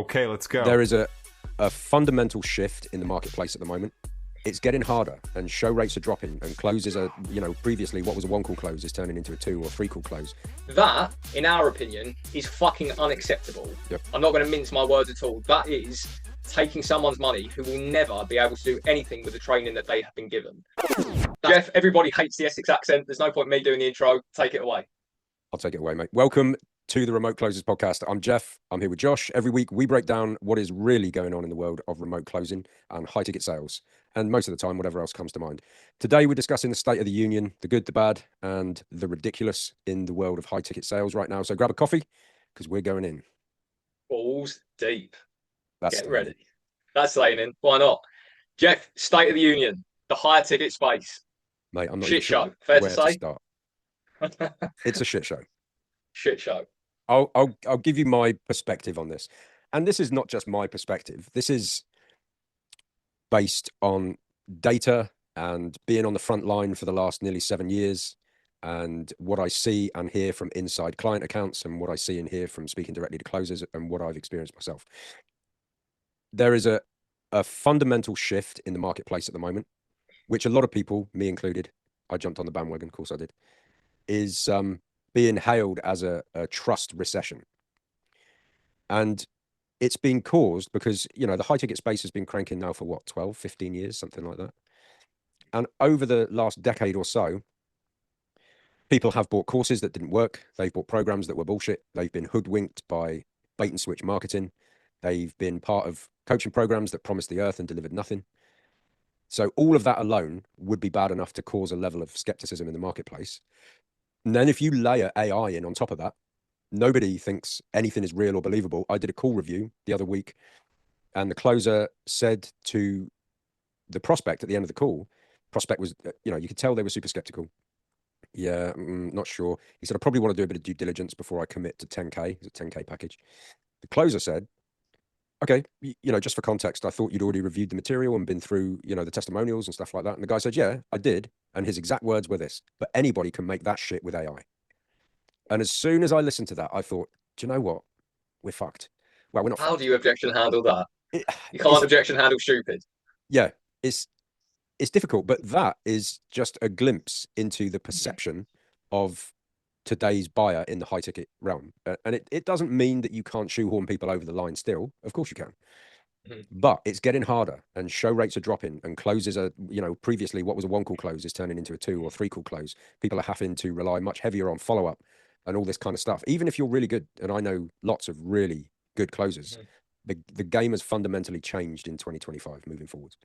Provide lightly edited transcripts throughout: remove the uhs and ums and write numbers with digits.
Okay, let's go. There is a fundamental shift in the marketplace at the moment. It's getting harder, and show rates are dropping, and closes are, previously what was a one call close is turning into a 2 or 3 call close. That, in our opinion, is fucking unacceptable. Yep. I'm not going to mince my words at all. That is taking someone's money who will never be able to do anything with the training that they have been given. Jeff, everybody hates the Essex accent. There's no point in me doing the intro. Take it away. I'll take it away, mate. Welcome to the Remote Closers podcast. I'm Jeff. I'm here with Josh. Every week we break down what is really going on in the world of remote closing and high ticket sales, and most of the time, whatever else comes to mind. Today, we're discussing the state of the union, the good, the bad, and the ridiculous in the world of high ticket sales right now. So grab a coffee because we're going in. Balls deep. Get ready. That's staying in. Why not? Jeff, state of the union, the higher ticket space. Mate, I'm not shit sure show. Fair where to say. Start. It's a shit show. Shit show. I'll give you my perspective on this. And this is not just my perspective. This is based on data and being on the front line for the last nearly 7 years, and what I see and hear from inside client accounts, and what I see and hear from speaking directly to closers, and what I've experienced myself. There is a fundamental shift in the marketplace at the moment, which a lot of people, me included, I jumped on the bandwagon, of course I did, is being hailed as a trust recession. And it's been caused because, the high ticket space has been cranking now for what, 12, 15 years, something like that. And over the last decade or so, people have bought courses that didn't work. They've bought programs that were bullshit. They've been hoodwinked by bait and switch marketing. They've been part of coaching programs that promised the earth and delivered nothing. So all of that alone would be bad enough to cause a level of skepticism in the marketplace. And then if you layer AI in on top of that, nobody thinks anything is real or believable. I did a call review the other week, and the closer said to the prospect at the end of the call, prospect was, you could tell they were super skeptical. Yeah, not sure. He said, I probably want to do a bit of due diligence before I commit to 10K. It's a 10K package. The closer said, okay, just for context, I thought you'd already reviewed the material and been through, the testimonials and stuff like that. And the guy said, yeah, I did. And his exact words were this: but anybody can make that shit with AI. And as soon as I listened to that, I thought, do you know what? We're fucked. Well, we're not. How do you objection handle that? You can't objection handle stupid. Yeah, it's difficult, but that is just a glimpse into the perception of today's buyer in the high ticket realm. And it doesn't mean that you can't shoehorn people over the line still. Of course you can. But it's getting harder, and show rates are dropping, and closes are, previously what was a one call close is turning into a 2 or 3 call close. People are having to rely much heavier on follow up and all this kind of stuff. Even if you're really good, and I know lots of really good closers, the game has fundamentally changed in 2025 moving forward.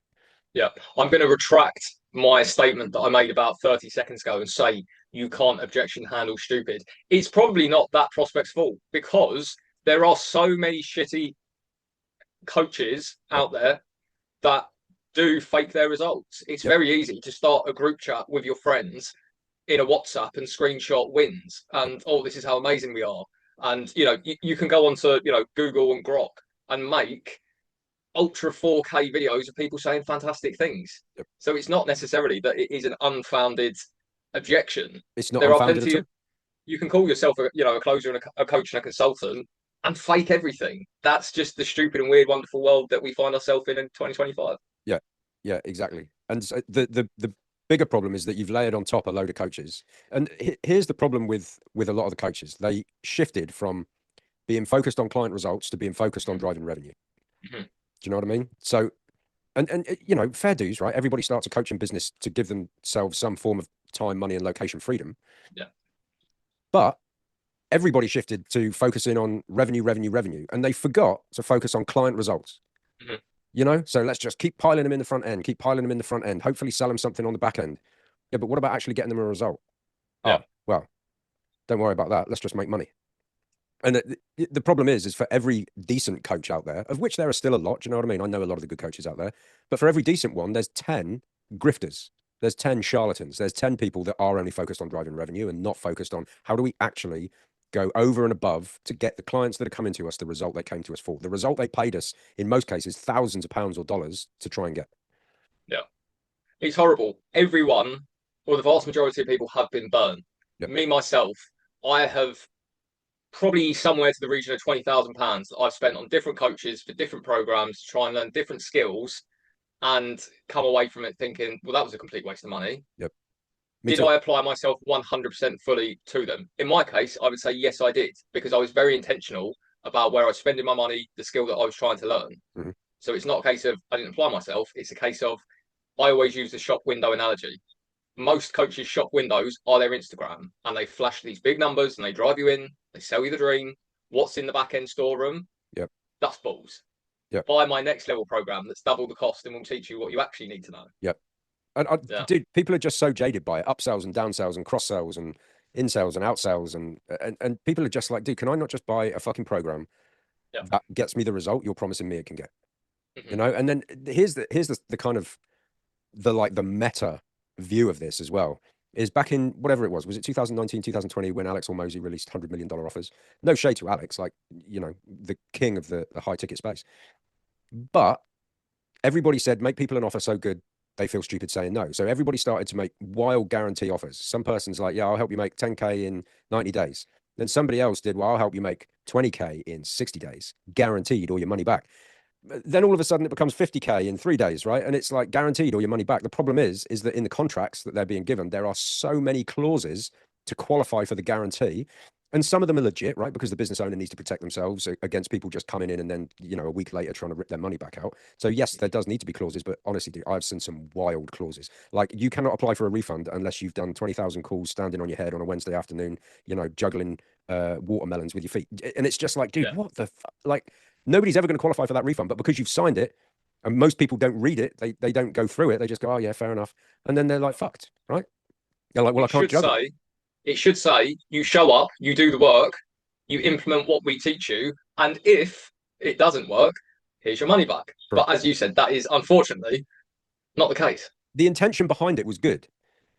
Yeah, I'm going to retract my statement that I made about 30 seconds ago and say you can't objection handle stupid. It's probably not that prospect's fault, because there are so many shitty coaches out there that do fake their results. It's very easy to start a group chat with your friends in a WhatsApp and screenshot wins and, oh, this is how amazing we are. And, you can go onto, Google and Grok and make ultra 4K videos of people saying fantastic things. So it's not necessarily that it is an unfounded objection. It's not unfounded at all. You can call yourself a closer and a coach and a consultant and fake everything. That's just the stupid and weird, wonderful world that we find ourselves in 2025. Yeah, exactly. And so the bigger problem is that you've layered on top a load of coaches. And here's the problem with a lot of the coaches. They shifted from being focused on client results to being focused on driving revenue. Do you know what I mean? So, and fair dues, right? Everybody starts a coaching business to give themselves some form of time, money, and location freedom. Yeah. But everybody shifted to focusing on revenue, and they forgot to focus on client results. So let's just keep piling them in the front end, hopefully sell them something on the back end. Yeah, but what about actually getting them a result? Yeah. Oh, well, don't worry about that. Let's just make money. And the problem is for every decent coach out there, of which there are still a lot, do you know what I mean? I know a lot of the good coaches out there, but for every decent one, there's 10 grifters. There's 10 charlatans. There's 10 people that are only focused on driving revenue and not focused on how do we actually go over and above to get the clients that are coming to us the result they came to us for. The result they paid us, in most cases, thousands of pounds or dollars to try and get. Yeah. It's horrible. Everyone, or the vast majority of people, have been burned. Yep. Me, myself, I have probably somewhere to the region of £20,000 that I've spent on different coaches for different programs to try and learn different skills and come away from it thinking, well, that was a complete waste of money. Yep. Me Did too. I apply myself 100% fully to them? In my case, I would say yes, I did, because I was very intentional about where I was spending my money, the skill that I was trying to learn. Mhm. So it's not a case of I didn't apply myself. It's a case of I always use the shop window analogy. Most coaches' shop windows are their Instagram, and they flash these big numbers and they drive you in, they sell you the dream. What's in the back end storeroom? Yep. That's balls. Yep. Buy my next level program that's double the cost and will teach you what you actually need to know. Yep. Yeah. Dude, people are just so jaded by it. Upsells and downsells and cross sells and in sales and outsales and people are just like, dude, can I not just buy a fucking program Yeah. that gets me the result you're promising me it can get? Mm-hmm. And then here's the kind of the meta view of this as well. Is back in whatever it was it 2019, 2020 when Alex Hormozy released $100 million offers? No shade to Alex, like, the king of the high ticket space. But everybody said, make people an offer so good they feel stupid saying no. So everybody started to make wild guarantee offers. Some person's like, yeah, I'll help you make 10K in 90 days. Then somebody else did, well, I'll help you make 20K in 60 days, guaranteed, or your money back. Then all of a sudden it becomes 50K in 3 days, right? And it's like guaranteed or your money back. The problem is that in the contracts that they're being given, there are so many clauses to qualify for the guarantee. And some of them are legit, right? Because the business owner needs to protect themselves against people just coming in and then, a week later trying to rip their money back out. So yes, there does need to be clauses, but honestly, dude, I've seen some wild clauses. Like you cannot apply for a refund unless you've done 20,000 calls standing on your head on a Wednesday afternoon, juggling watermelons with your feet. And it's just like, dude, Yeah. what the like, nobody's ever going to qualify for that refund, but because you've signed it and most people don't read it, they don't go through it. They just go, oh yeah, fair enough. And then they're like, fucked, right? They're like, well, I It can't should juggle. say, it should say, you show up, you do the work, you implement what we teach you, and if it doesn't work, here's your money back. But Correct. as you said, that is unfortunately not the case. The intention behind it was good.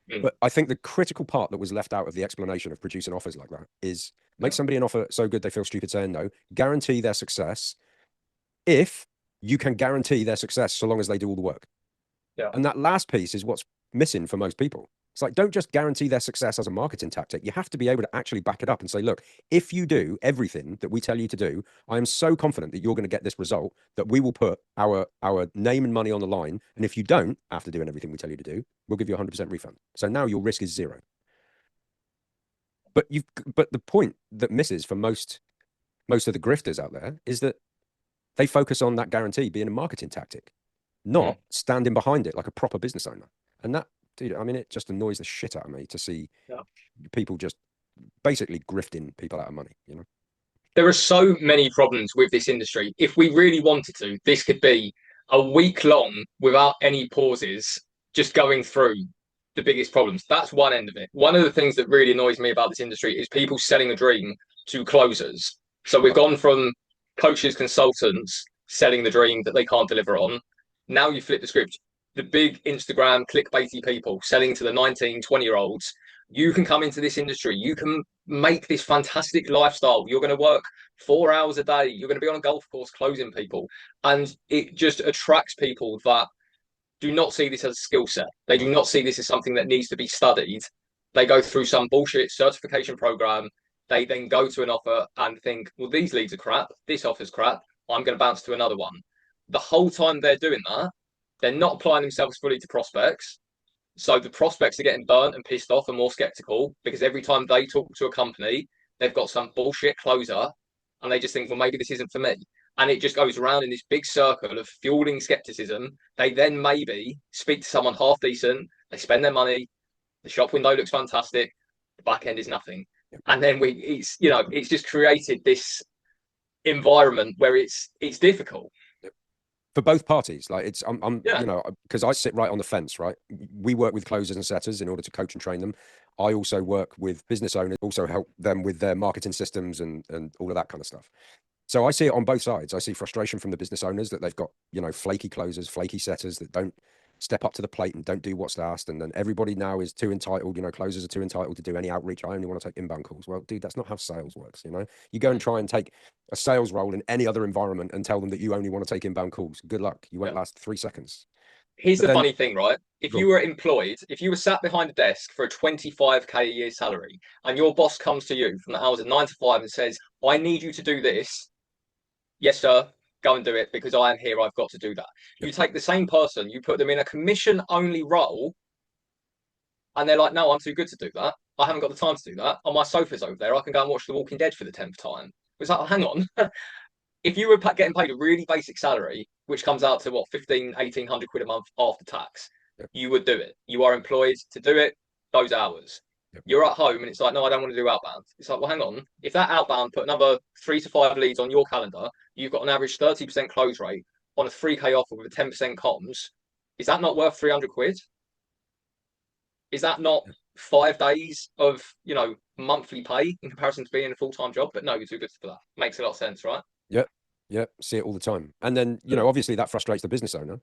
Mm. But I think the critical part that was left out of the explanation of producing offers like that is make Yeah. somebody an offer so good they feel stupid saying no, guarantee their success if you can guarantee their success so long as they do all the work. Yeah. And that last piece is what's missing for most people. It's like, don't just guarantee their success as a marketing tactic. You have to be able to actually back it up and say, look, if you do everything that we tell you to do, I am so confident that you're going to get this result that we will put our name and money on the line. And if you don't, after doing everything we tell you to do, we'll give you a 100% refund. So now your risk is zero. But the point that misses for most of the grifters out there is that they focus on that guarantee being a marketing tactic, not standing behind it like a proper business owner. And that, dude, I mean, it just annoys the shit out of me to see Yeah. people just basically grifting people out of money. There are so many problems with this industry. If we really wanted to, this could be a week long without any pauses, just going through the biggest problems. That's one end of it. One of the things that really annoys me about this industry is people selling a dream to closers. So we've gone from coaches, consultants selling the dream that they can't deliver on. Now you flip the script. The big Instagram clickbaity people selling to the 19, 20-year-olds. You can come into this industry. You can make this fantastic lifestyle. You're going to work 4 hours a day. You're going to be on a golf course closing people. And it just attracts people that do not see this as a skill set. They do not see this as something that needs to be studied. They go through some bullshit certification program. They then go to an offer and think, well, these leads are crap. This offer's crap. I'm going to bounce to another one. The whole time they're doing that, they're not applying themselves fully to prospects. So the prospects are getting burnt and pissed off and more skeptical because every time they talk to a company, they've got some bullshit closer and they just think, well, maybe this isn't for me. And it just goes around in this big circle of fueling skepticism. They then maybe speak to someone half decent, they spend their money, the shop window looks fantastic, the back end is nothing. And then it's just created this environment where it's difficult. For both parties, like I'm Yeah. because I sit right on the fence, right? We work with closers and setters in order to coach and train them. I also work with business owners, also help them with their marketing systems and all of that kind of stuff. So I see it on both sides. I see frustration from the business owners that they've got, flaky closers, flaky setters that don't step up to the plate and don't do what's asked. And then everybody now is too entitled, closers are too entitled to do any outreach. I only want to take inbound calls. Well, dude, that's not how sales works. You go and try and take a sales role in any other environment and tell them that you only want to take inbound calls. Good luck. You won't last 3 seconds. Here's But the then, funny thing, right? If go you on. were employed, if you were sat behind a desk for a 25K a year salary, and your boss comes to you from the hours of 9 to 5 and says, I need you to do this. Yes, sir, go and do it because I am here. I've got to do that. Yeah, You take the same person, you put them in a commission only role, and they're like, no, I'm too good to do that. I haven't got the time to do that. On my sofa's over there. I can go and watch The Walking Dead for the 10th time. It's like, oh, hang on. If you were getting paid a really basic salary, which comes out to what, 15, 1800 quid a month after tax, yeah, you would do it. You are employed to do it those hours. yeah, You're at home and it's like, no, I don't want to do outbound. It's like, well, hang on. If that outbound put another 3 to 5 leads on your calendar, you've got an average 30% close rate on a 3K offer with a 10% comms. Is that not worth 300 quid? Is that not yeah, 5 days of, monthly pay in comparison to being a full-time job? But no, you're too good for that. Makes a lot of sense, right? yeah, yeah. See it all the time. And then, Mm. obviously that frustrates the business owner.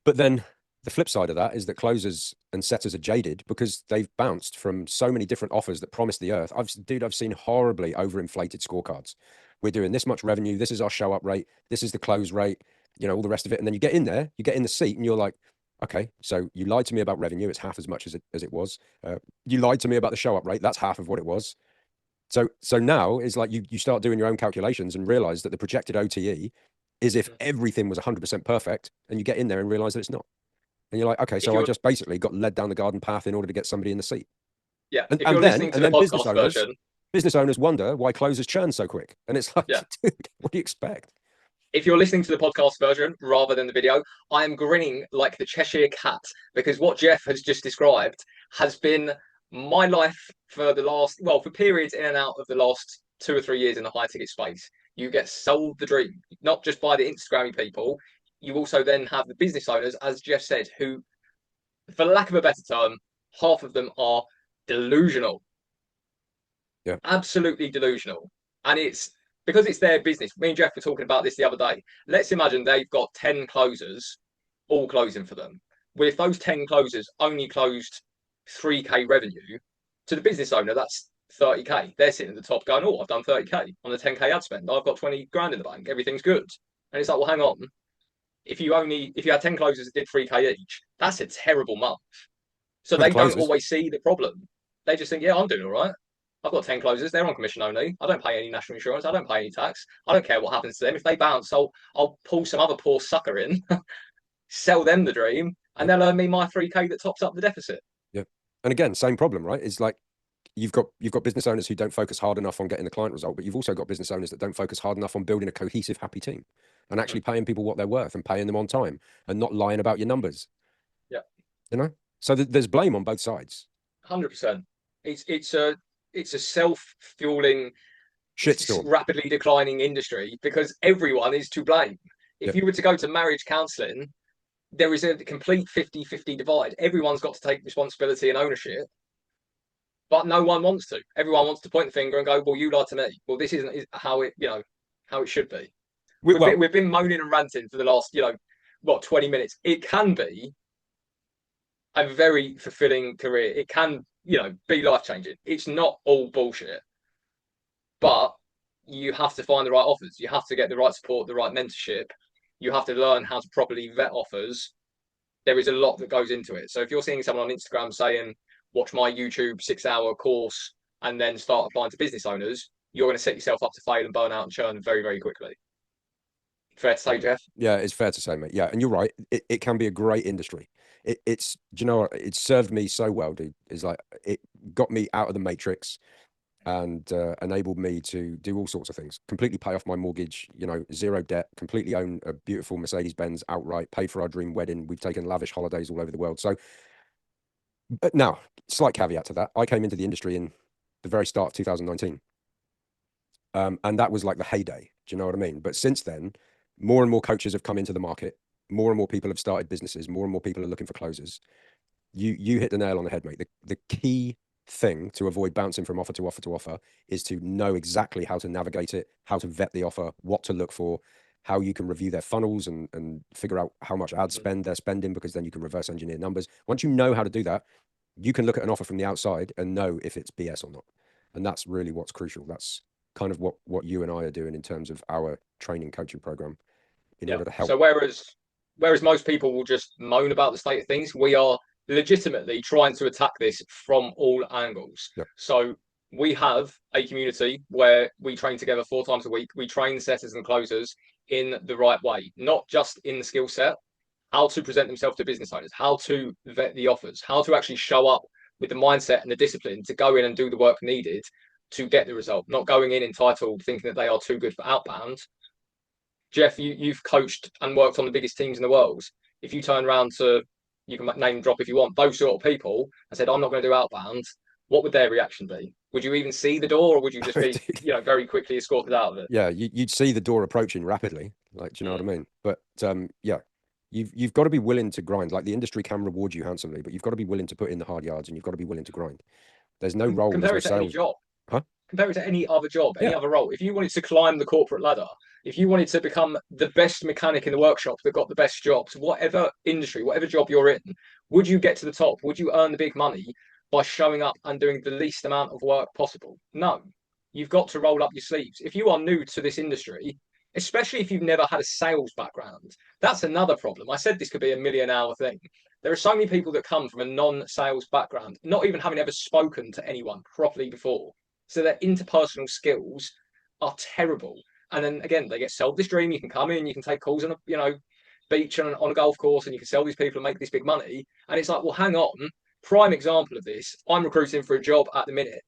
But then the flip side of that is that closers and setters are jaded because they've bounced from so many different offers that promise the earth. I've seen horribly overinflated scorecards. We're doing this much revenue. This is our show up rate. This is the close rate, all the rest of it. And then you get in there, you get in the seat and you're like, okay, so you lied to me about revenue. It's half as much as it was. You lied to me about the show up rate. That's half of what it was. So now it's like you start doing your own calculations and realize that the projected OTE is if everything was 100% perfect, and you get in there and realize that it's not. And you're like, okay, If so I you're just basically got led down the garden path in order to get somebody in the seat. Yeah, And if and you're then listening to and the then podcast version, business owners wonder why closers churn so quick. And it's like, yeah, dude, what do you expect? if you're listening to the podcast version rather than the video, I am grinning like the Cheshire Cat because what Jeff has just described has been my life for the last, well, for periods in and out of the last 2 or 3 years in the high ticket space. You get sold the dream, not just by the Instagrammy people. You also then have the business owners, as Jeff said, who, for lack of a better term, half of them are delusional, Yeah. absolutely delusional. And it's because it's their business. Me and Jeff were talking about this the other day. Let's imagine they've got 10 closers all closing for them. Well, if those 10 closers only closed 3K revenue, to the business owner, that's 30K. They're sitting at the top going, oh, I've done 30K on the 10K ad spend. I've got 20 grand in the bank. Everything's good. And it's like, well, hang on. If you had 10 closers that did 3K each, that's a terrible month. So For the they don't closers. always see the problem. They just think, yeah, I'm doing all right. I've got 10 closers. They're on commission only. I don't pay any national insurance. I don't pay any tax. I don't care what happens to them. If they bounce, I'll pull some other poor sucker in, sell them the dream, and Yeah. they'll earn me my 3K that tops up the deficit. Yeah. And again, same problem, right? It's like you've got business owners who don't focus hard enough on getting the client result, but you've also got business owners that don't focus hard enough on building a cohesive, happy team and Mm. actually paying people what they're worth and paying them on time and not lying about your numbers. Yeah, You know? So there's blame on both sides. 100%. It's a self-fueling, Shitstorm. rapidly declining industry because everyone is to blame. If Yep. you were to go to marriage counselling, there is a complete 50-50 divide. Everyone's got to take responsibility and ownership, but no one wants to. Everyone wants to point the finger and go, "Well, you lied to me. Well, this isn't how it should be." We've been, Well, we've been moaning and ranting for the last 20 minutes. It can be a very fulfilling career. It can be life changing. It's not all bullshit, no. but you have to find the right offers. You have to get the right support, the right mentorship. You have to learn how to properly vet offers. There is a lot that goes into it. So if you're seeing someone on Instagram saying, watch my YouTube 6 hour course and then start applying to business owners, you're going to set yourself up to fail and burn out and churn very, very quickly. Fair to say, Jeff? Yeah, it's fair to say, mate. Yeah, and you're right. It can be a great industry. Do you know what? It served me so well, dude. It's like it got me out of the matrix and enabled me to do all sorts of things. Completely pay off my mortgage, zero debt, completely own a beautiful Mercedes Benz outright, paid for our dream wedding. We've taken lavish holidays all over the world. So, but now, slight caveat to that. I came into the industry in the very start of 2019. And that was like the heyday. Do you know what I mean? But since then, more and more coaches have come into the market. More and more people have started businesses. More and more people are looking for closers. You hit the nail on the head, mate. The key thing to avoid bouncing from offer to offer to offer is to know exactly how to navigate it, how to vet the offer, what to look for, how you can review their funnels and figure out how much ad spend they're spending, because then you can reverse engineer numbers. Once you know how to do that, you can look at an offer from the outside and know if it's BS or not. And that's really what's crucial. That's kind of what you and I are doing in terms of our training coaching program in Yeah. order to help. So whereas most people will just moan about the state of things, we are legitimately trying to attack this from all angles. Yep. So we have a community where we train together 4 times a week. We train setters and closers in the right way, not just in the skill set, how to present themselves to business owners, how to vet the offers, how to actually show up with the mindset and the discipline to go in and do the work needed to get the result, not going in entitled thinking that they are too good for outbound. Jeff, you've coached and worked on the biggest teams in the world. If you turn around to, you can name drop if you want, those sort of people and said, I'm not going to do outbound, what would their reaction be? Would you even see the door, or would you just be, very quickly escorted out of it? Yeah, you'd see the door approaching rapidly. Like, do you know what I mean? But yeah, you've got to be willing to grind. Like the industry can reward you handsomely, but you've got to be willing to put in the hard yards and you've got to be willing to grind. There's no role, there's Compare no it to any sales. job. Huh? Compare it to any other job, any Yeah. other role. If you wanted to climb the corporate ladder, if you wanted to become the best mechanic in the workshop that got the best jobs, whatever industry, whatever job you're in, would you get to the top? Would you earn the big money by showing up and doing the least amount of work possible? No. You've got to roll up your sleeves. If you are new to this industry, especially if you've never had a sales background, that's another problem. I said this could be a million-hour thing. There are so many people that come from a non-sales background, not even having ever spoken to anyone properly before. So their interpersonal skills are terrible. And then again, they get sold this dream. You can come in, you can take calls on a beach and on a golf course, and you can sell these people and make this big money. And it's like, well, hang on. Prime example of this. I'm recruiting for a job at the minute,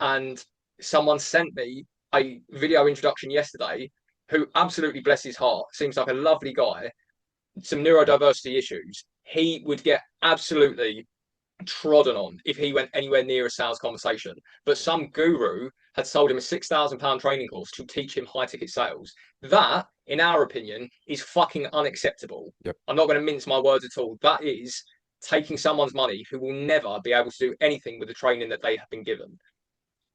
and someone sent me a video introduction yesterday. Who absolutely bless his heart seems like a lovely guy. Some neurodiversity issues. He would get absolutely trodden on if he went anywhere near a sales conversation. But some guru had sold him a £6,000 training course to teach him high ticket sales. That, in our opinion, is fucking unacceptable. Yep. I'm not going to mince my words at all. That is taking someone's money who will never be able to do anything with the training that they have been given.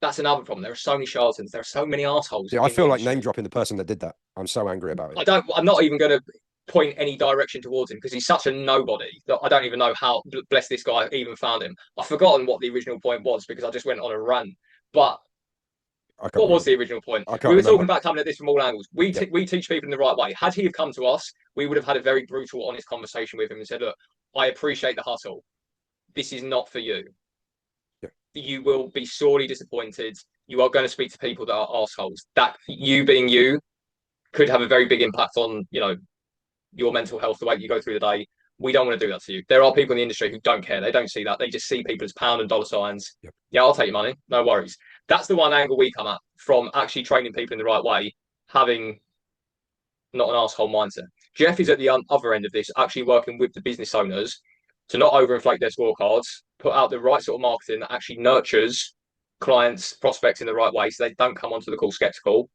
That's another problem. There are so many charlatans. There are so many assholes Yeah, I in the feel like name industry. dropping the person that did that. I'm so angry about it. I'm not even going to point any direction towards him because he's such a nobody that I don't even know how blessed this guy even found him. I've forgotten what the original point was because I just went on a rant. But I can't what was remember. the original point? I We can't were talking remember. about coming at this from all angles. We teach people in the right way. Had he have come to us, we would have had a very brutal, honest conversation with him and said, "Look, I appreciate the hustle. This is not for you. Yeah. You will be sorely disappointed. You are going to speak to people that are assholes. That you being you could have a very big impact on your mental health, the way you go through the day. We don't want to do that to you. There are people in the industry who don't care. They don't see that. They just see people as pound and dollar signs. Yep. Yeah, I'll take your money. No worries. That's the one angle we come at from actually training people in the right way, having not an asshole mindset. Jeff is at the other end of this, actually working with the business owners to not overinflate their scorecards, put out the right sort of marketing that actually nurtures clients, prospects in the right way so they don't come onto the call skeptical.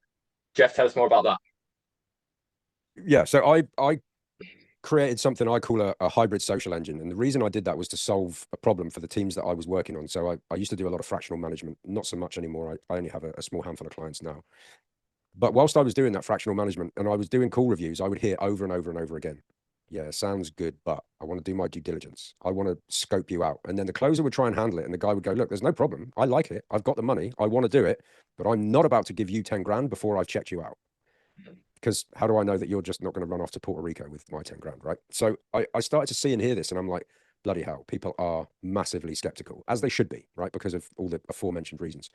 Jeff, tell us more about that. Yeah, so I created something I call a hybrid social engine. And the reason I did that was to solve a problem for the teams that I was working on. So I used to do a lot of fractional management, not so much anymore. I only have a small handful of clients now. But whilst I was doing that fractional management and I was doing call reviews, I would hear over and over and over again, yeah, sounds good, but I want to do my due diligence. I want to scope you out. And then the closer would try and handle it. And the guy would go, look, there's no problem. I like it. I've got the money. I want to do it, but I'm not about to give you 10 grand before I've checked you out. Because how do I know that you're just not going to run off to Puerto Rico with my 10 grand, right? So I started to see and hear this and I'm like, bloody hell, people are massively skeptical, as they should be, right? Because of all the aforementioned reasons.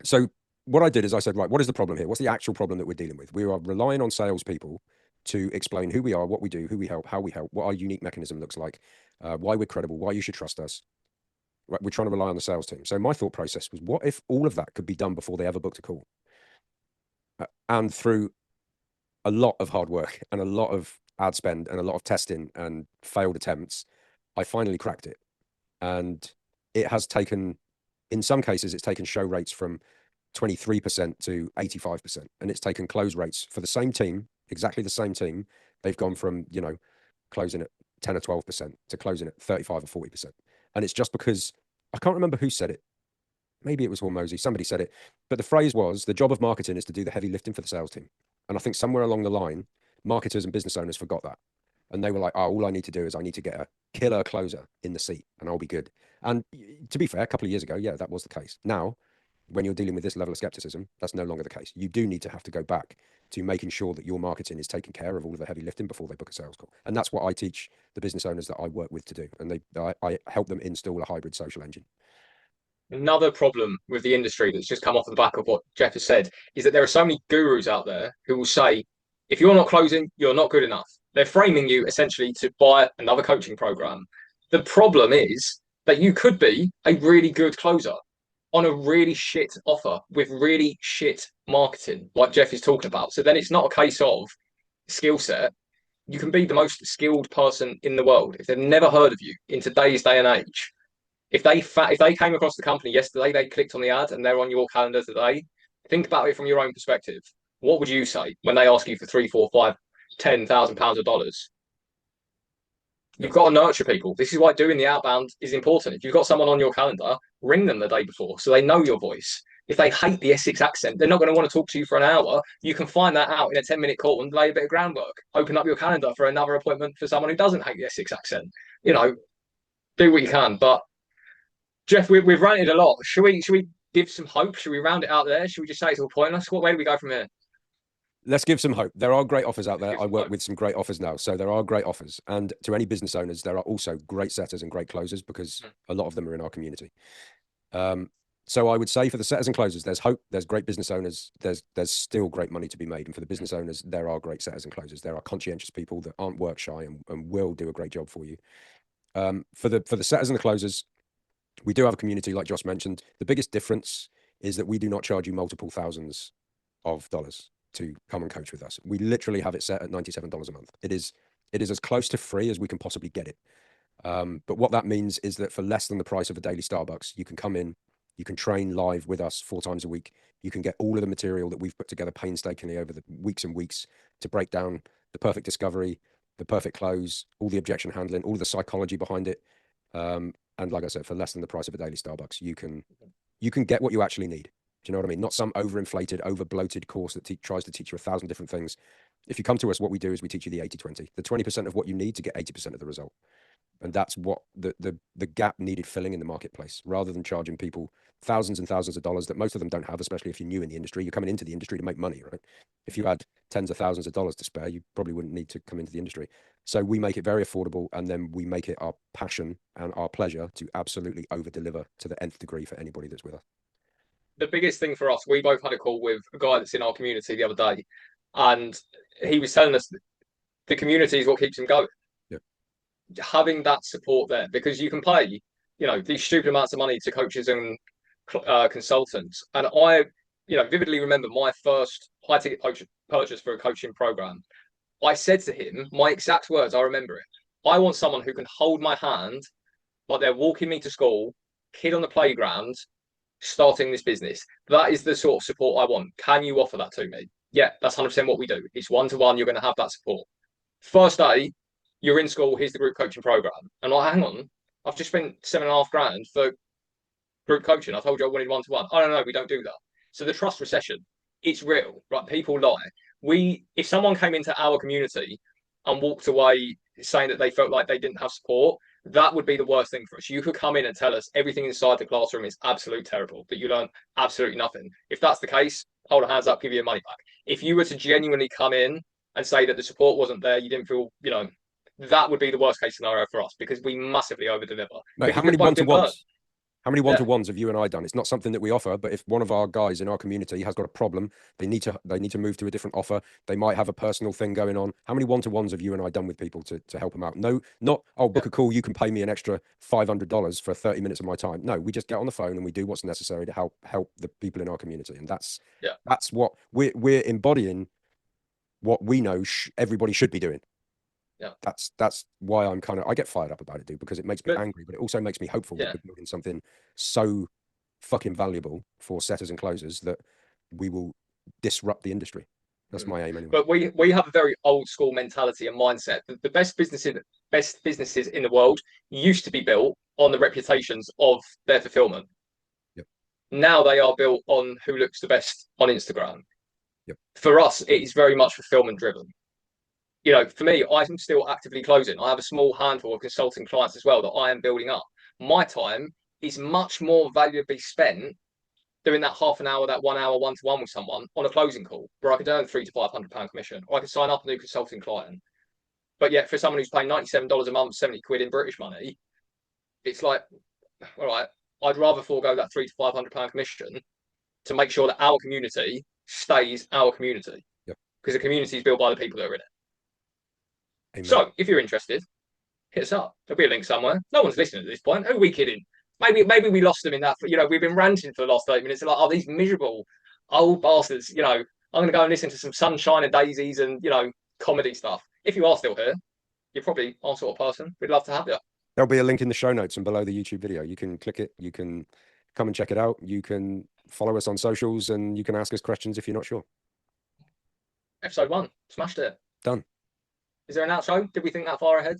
So what I did is I said, right, what is the problem here? What's the actual problem that we're dealing with? We are relying on salespeople to explain who we are, what we do, who we help, how we help, what our unique mechanism looks like, why we're credible, why you should trust us. Right, we're trying to rely on the sales team. So my thought process was, what if all of that could be done before they ever booked a call? And through a lot of hard work and a lot of ad spend and a lot of testing and failed attempts, I finally cracked it. And it has taken, in some cases, it's taken show rates from 23% to 85%. And it's taken close rates for the same team, exactly the same team. They've gone from, closing at 10 or 12% to closing at 35 or 40%. And it's just because I can't remember who said it. Maybe it was Hormozy. Somebody said it. But the phrase was, the job of marketing is to do the heavy lifting for the sales team. And I think somewhere along the line, marketers and business owners forgot that. And they were like, oh, all I need to do is I need to get a killer closer in the seat and I'll be good. And to be fair, a couple of years ago, yeah, that was the case. Now, when you're dealing with this level of skepticism, that's no longer the case. You do need to have to go back to making sure that your marketing is taking care of all of the heavy lifting before they book a sales call. And that's what I teach the business owners that I work with to do. And I help them install a hybrid social engine. Another problem with the industry that's just come off the back of what Jeff has said is that there are so many gurus out there who will say, if you're not closing, you're not good enough. They're framing you essentially to buy another coaching program. The problem is that you could be a really good closer on a really shit offer with really shit marketing, like Jeff is talking about. So then it's not a case of skill set. You can be the most skilled person in the world. If they've never heard of you in today's day and age, if they came across the company yesterday, they clicked on the ad and they're on your calendar today. Think about it from your own perspective. What would you say when they ask you for three, four, five, £10,000 of dollars? You've got to nurture people. This is why doing the outbound is important. If you've got someone on your calendar, ring them the day before so they know your voice. If they hate the Essex accent, they're not going to want to talk to you for an hour. You can find that out in a 10-minute call and lay a bit of groundwork. Open up your calendar for another appointment for someone who doesn't hate the Essex accent. You know, do what you can. But Jeff, we've ranted a lot. Should we give some hope? Should we round it out there? Should we just say it's all pointless? What way do we go from here? Let's give some hope. There are great offers out Let's there. give I some work hope. with some great offers now. So there are great offers. And to any business owners, there are also great setters and great closers because a lot of them are in our community. So I would say for the setters and closers, there's hope. There's great business owners. There's still great money to be made. And for the business owners, there are great setters and closers. There are conscientious people that aren't work shy and will do a great job for you. For the setters and the closers, we do have a community, like Josh mentioned. The biggest difference is that we do not charge you multiple thousands of dollars to come and coach with us. We literally have it set at $97 a month. It is as close to free as we can possibly get it. But what that means is that for less than the price of a daily Starbucks, you can come in, you can train live with us 4 times a week. You can get all of the material that we've put together painstakingly over the weeks and weeks to break down the perfect discovery, the perfect close, all the objection handling, all the psychology behind it. And like I said, for less than the price of a daily Starbucks, you can get what you actually need. Do you know what I mean? Not some overinflated, over bloated course that tries to teach you 1,000 different things. If you come to us, what we do is we teach you the 80-20, the 20% of what you need to get 80% of the result. And that's what the gap needed filling in the marketplace, rather than charging people thousands and thousands of dollars that most of them don't have, especially if you're new in the industry. You're coming into the industry to make money, right? If you had tens of thousands of dollars to spare, you probably wouldn't need to come into the industry. So we make it very affordable, and then we make it our passion and our pleasure to absolutely over deliver to the nth degree for anybody that's with us. The biggest thing for us, we both had a call with a guy that's in our community the other day, and he was telling us the community is what keeps him going. Yeah. Having that support there, because you can pay, these stupid amounts of money to coaches and consultants. And I, vividly remember my first high ticket purchase for a coaching program. I said to him, my exact words, I remember it. I want someone who can hold my hand like they're walking me to school, kid on the playground, starting this business. That is the sort of support I want. Can you offer that to me? Yeah, that's 100% what we do. It's one-to-one. You're going to have that support. First day, you're in school. Here's the group coaching program. And like, hang on, I've just spent 7.5 grand for group coaching. I told you I wanted one-to-one. Oh, no, we don't do that. So the trust recession, it's real, right? People lie. If someone came into our community and walked away saying that they felt like they didn't have support, that would be the worst thing for us. You could come in and tell us everything inside the classroom is absolutely terrible, that you learn absolutely nothing. If that's the case, hold our hands up, give you your money back. If you were to genuinely come in and say that the support wasn't there, you didn't feel, that would be the worst case scenario for us, because we massively over deliver. Mate, how Because many we've both been burnt. one-to-ones? How many Yeah. one-to-ones have you and I done? It's not something that we offer, but if one of our guys in our community has got a problem, they need to move to a different offer. They might have a personal thing going on. How many one-to-ones have you and I done with people to help them out? No, not, oh, book a call, you can pay me an extra $500 for 30 minutes of my time. No, we just get on the phone and we do what's necessary to help the people in our community. And that's what we're embodying, what we know everybody should be doing. Yeah. That's why I get fired up about it, dude, because it makes me angry, but it also makes me hopeful that we're building something so fucking valuable for setters and closers that we will disrupt the industry. That's my aim anyway. But we have a very old school mentality and mindset. The best businesses in the world used to be built on the reputations of their fulfillment. Yep. Now they are built on who looks the best on Instagram. Yep. For us, it is very much fulfillment driven. For me, I'm still actively closing. I have a small handful of consulting clients as well that I am building up. My time is much more valuably spent doing that half an hour, that 1 hour one-to-one with someone on a closing call where I could earn £300 to £500 commission, or I could sign up a new consulting client. But yet, for someone who's paying $97 a month, 70 quid in British money, it's like, all right, I'd rather forego that £300 to £500 commission to make sure that our community stays our community. Yep. Because the community is built by the people that are in it. Amen. So if you're interested, hit us up. There'll be a link somewhere. No one's listening at this point. Who are we kidding? Maybe we lost them in that. We've been ranting for the last 30 minutes. Like, oh, these miserable old bastards. I'm going to go and listen to some Sunshine and Daisies and comedy stuff. If you are still here, you're probably our sort of person. We'd love to have you. There'll be a link in the show notes and below the YouTube video. You can click it. You can come and check it out. You can follow us on socials and you can ask us questions if you're not sure. Episode 1. Smashed it. Done. Is there an outro? Did we think that far ahead?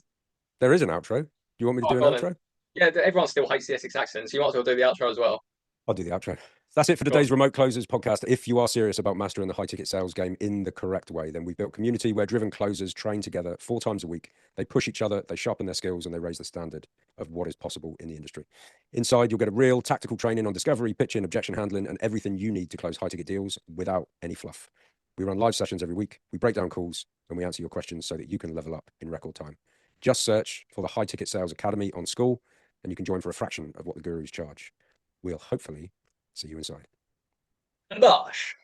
There is an outro. Do you want me to do an outro? Yeah, everyone still hates the Essex accent, so you might as well do the outro as well. I'll do the outro. That's it for today's Remote Closers podcast. If you are serious about mastering the high ticket sales game in the correct way, then we've built a community where driven closers train together 4 times a week. They push each other, they sharpen their skills, and they raise the standard of what is possible in the industry. Inside, you'll get a real tactical training on discovery, pitching, objection handling, and everything you need to close high ticket deals without any fluff. We run live sessions every week. We break down calls and we answer your questions so that you can level up in record time. Just search for the High Ticket Sales Academy on School, and you can join for a fraction of what the gurus charge. We'll hopefully see you inside. Bosh.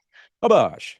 Abash.